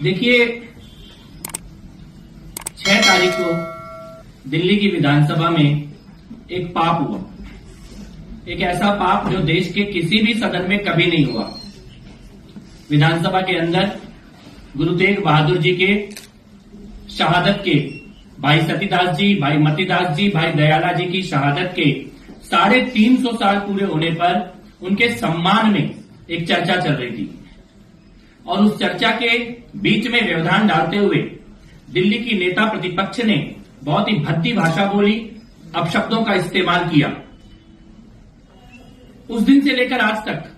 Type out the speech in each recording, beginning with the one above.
देखिए, 6 तारीख को दिल्ली की विधानसभा में एक पाप हुआ। एक ऐसा पाप जो देश के किसी भी सदन में कभी नहीं हुआ। विधानसभा के अंदर गुरु तेग बहादुर जी के शहादत के, भाई सतीदास जी, भाई मतीदास जी, भाई दयाला जी की शहादत के 350 साल पूरे होने पर उनके सम्मान में एक चर्चा चल रही थी और उस चर्चा के बीच में व्यवधान डालते हुए दिल्ली की नेता प्रतिपक्ष ने बहुत ही भद्दी भाषा बोली, अपशब्दों का इस्तेमाल किया। उस दिन से लेकर आज तक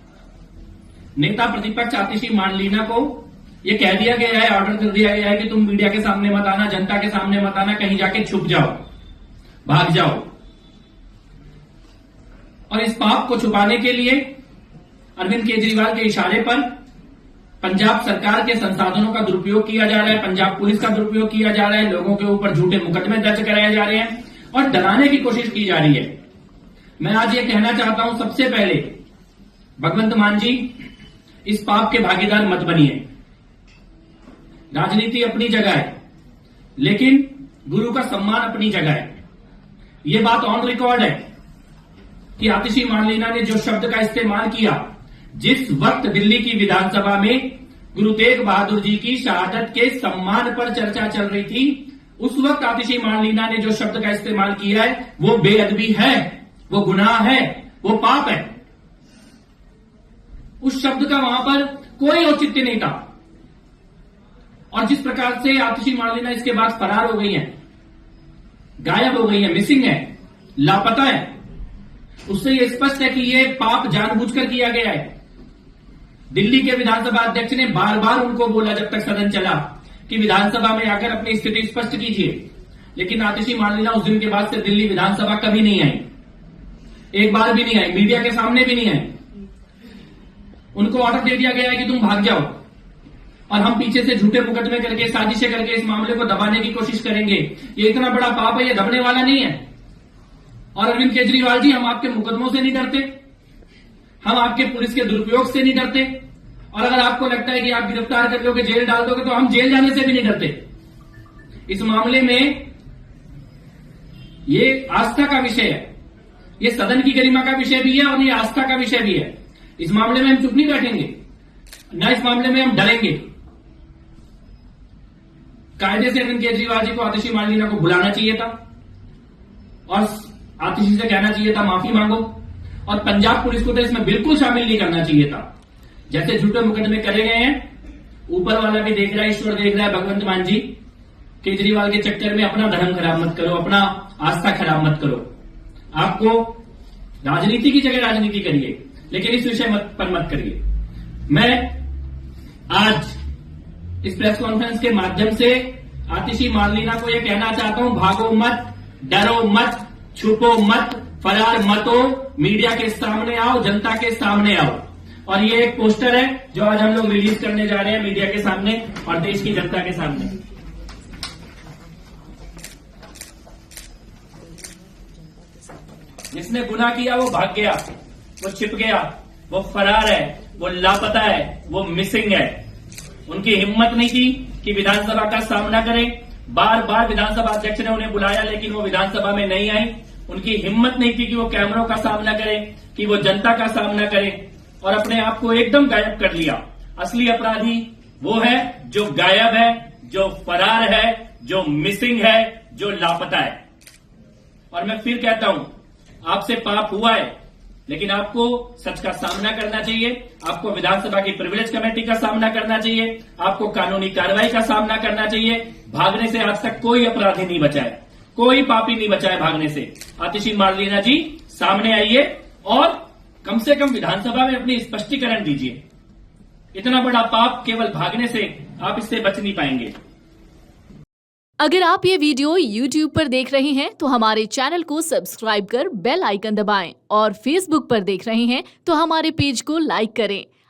नेता प्रतिपक्ष आतिशी मानलीना को यह कह दिया गया है, ऑर्डर कर दिया गया है कि तुम मीडिया के सामने मत आना, जनता के सामने मत आना, कहीं जाके छुप जाओ, भाग जाओ। और इस पाप को छुपाने के लिए अरविंद केजरीवाल के इशारे पर पंजाब सरकार के संसाधनों का दुरुपयोग किया जा रहा है, पंजाब पुलिस का दुरुपयोग किया जा रहा है, लोगों के ऊपर झूठे मुकदमे दर्ज कराए जा रहे हैं और डराने की कोशिश की जा रही है। मैं आज ये कहना चाहता हूं, सबसे पहले भगवंत मान जी, इस पाप के भागीदार मत बनिए। राजनीति अपनी जगह है, लेकिन गुरु का सम्मान अपनी जगह है। ये बात ऑन रिकॉर्ड है कि आतिशी मानलीना ने जो शब्द का इस्तेमाल किया, जिस वक्त दिल्ली की विधानसभा में गुरु तेग बहादुर जी की शहादत के सम्मान पर चर्चा चल रही थी, उस वक्त आतिशी मानलीना ने जो शब्द का इस्तेमाल किया है वो बेअदबी है, वो गुनाह है, वो पाप है। उस शब्द का वहां पर कोई औचित्य नहीं था। और जिस प्रकार से आतिशी मानलीना इसके बाद फरार हो गई है, गायब हो गई है, मिसिंग है, लापता है, उससे यह स्पष्ट है कि यह पाप जानबूझकर किया गया है। दिल्ली के विधानसभा अध्यक्ष ने बार बार उनको बोला जब तक सदन चला कि विधानसभा में आकर अपनी स्थिति स्पष्ट कीजिए, लेकिन आतिशी मानलीना उस दिन के बाद से दिल्ली विधानसभा कभी नहीं आई, एक बार भी नहीं आई, मीडिया के सामने भी नहीं आई। उनको ऑर्डर दे दिया गया है कि तुम भाग जाओ और हम पीछे से झूठे मुकदमे करके, साजिशें करके इस मामले को दबाने की कोशिश करेंगे। ये इतना बड़ा पाप है, ये दबने वाला नहीं है। और अरविंद केजरीवाल जी, हम आपके मुकदमों से नहीं डरते, हम आपके पुलिस के दुरुपयोग से नहीं डरते, और अगर आपको लगता है कि आप गिरफ्तार कर लोगे, जेल डाल दोगे, तो हम जेल जाने से भी नहीं डरते। इस मामले में ये आस्था का विषय है, ये सदन की गरिमा का विषय भी है और ये आस्था का विषय भी है। इस मामले में हम चुप नहीं बैठेंगे, न इस मामले में हम डरेंगे। कायदे से अरविंद केजरीवाल जी को आतिशी मानलीना को बुलाना चाहिए था और आतिशी से कहना चाहिए था माफी मांगो, और पंजाब पुलिस को तो इसमें बिल्कुल शामिल नहीं करना चाहिए था। जैसे झूठे मुकदमे करे गए हैं, ऊपर वाला भी देख रहा है, ईश्वर देख रहा है। भगवंत मान जी, केजरीवाल के चक्कर में अपना धर्म खराब मत करो, अपना आस्था खराब मत करो। आपको राजनीति की जगह राजनीति करिए, लेकिन इस विषय पर मत करिए। मैं आज इस प्रेस कॉन्फ्रेंस के माध्यम से आतिशी मानलीना को यह कहना चाहता हूं, भागो मत, डरो मत, छुपो मत, फरार मत हो, मीडिया के सामने आओ, जनता के सामने आओ। और ये एक पोस्टर है जो आज हम लोग रिलीज करने जा रहे हैं मीडिया के सामने और देश की जनता के सामने। जिसने गुनाह किया वो भाग गया, वो छिप गया, वो फरार है, वो लापता है, वो मिसिंग है। उनकी हिम्मत नहीं थी कि विधानसभा का सामना करें। बार बार विधानसभा अध्यक्ष ने उन्हें बुलाया, लेकिन वो विधानसभा में नहीं आई। उनकी हिम्मत नहीं थी कि वो कैमरों का सामना करें, कि वो जनता का सामना करें, और अपने आप को एकदम गायब कर लिया। असली अपराधी वो है जो गायब है, जो फरार है, जो मिसिंग है, जो लापता है। और मैं फिर कहता हूं, आपसे पाप हुआ है, लेकिन आपको सच का सामना करना चाहिए, आपको विधानसभा की प्रिविलेज कमेटी का सामना करना चाहिए, आपको कानूनी कार्रवाई का सामना करना चाहिए। भागने से आज तक कोई अपराधी नहीं बचा है, कोई पापी नहीं बचा है भागने से। आतिशी मानलीना जी, सामने आइए और कम से कम विधानसभा में अपनी स्पष्टीकरण दीजिए। इतना बड़ा पाप केवल भागने से आप इससे बच नहीं पाएंगे। अगर आप ये वीडियो YouTube पर देख रहे हैं तो हमारे चैनल को सब्सक्राइब कर बेल आइकन दबाएं, और Facebook पर देख रहे हैं तो हमारे पेज को लाइक करें।